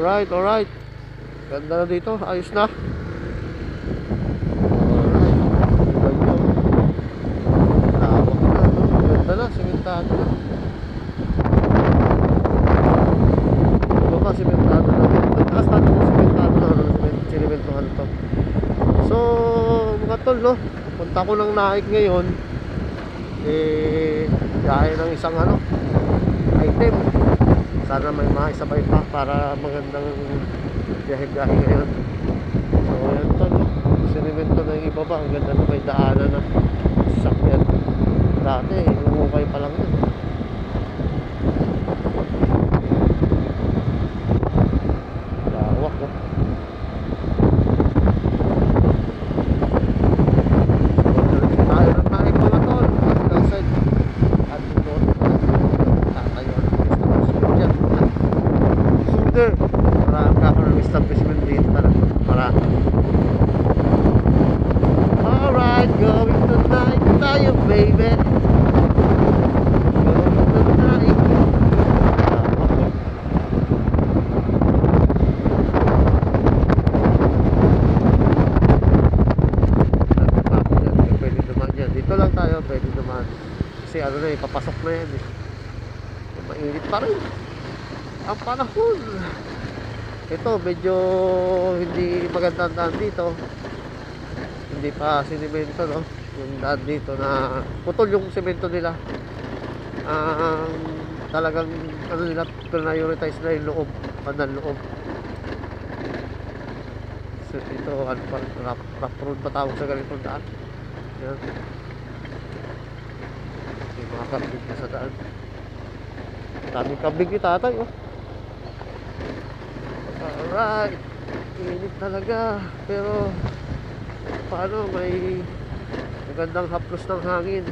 Alright, alright. Ganda na dito, ayos na. Ganda na, simentado na. Baba, simentado na. Nagtaas natin yung simentado na. Sinimentohan to. So, mga tol, no? Punta ko ng Naik ngayon. Gaya ng isang item. Sana may maisabay pa para magandang biyahe-biyahe ngayon. So, yan tol, no? Sinimento na yung ibaba. Ang ganda na, may daanan na. Sakyan. Dati, umukay pa lang yun. Lawak, no? Tayo ng Naik mga tol. Outside. At doon, tatayo ang establishment dyan. Suder. Marami ka ako ng establishment dito. Marami. Alright, going to Naik tayo, baby. Pwede naman kasi papasok na yan mainit pa rin ang panahon. Ito medyo hindi magandang daan dito, hindi pa sinimento, no? Yung daan dito na putol yung semento nila. Talagang nila prioritize na yung loob, pandan loob. So ito rough road pa tawag sa ganitong daan. Yan, mga kambing na sa daan. Daming kambing ni tatay, oh. Alright, init talaga, pero paano, may magandang haplos ng hangin.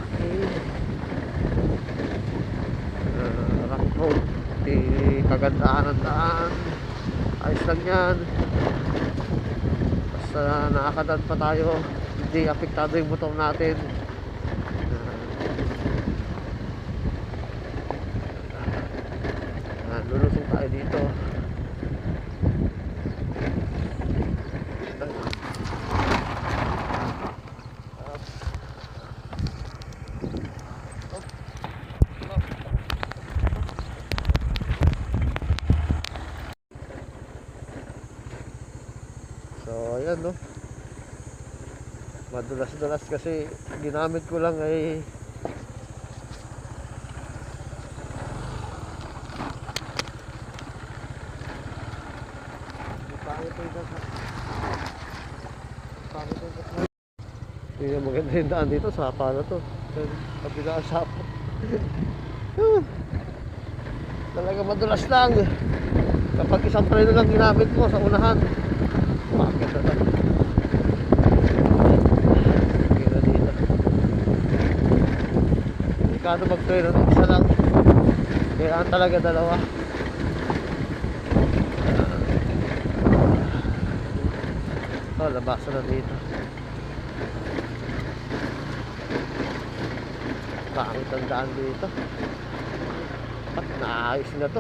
Okay. Rough road, di kagandahan ng daan, ayos lang yan. Basta nakakadaan pa tayo, hindi apektado yung motor natin. Lulusong tayo dito. So ayan, no, madulas-dulas kasi ginamit ko lang ay hindi na maganda yung daan dito. Sapa na to, kabila ang sapa. Talaga madulas lang kapag isang preno lang ginamit mo sa unahan. Bakit na lang kaya dito ikano mag-preno ng isa lang, kaya talaga dalawa. Labasan na dito. Pangit ang daan dito. Naayos na to.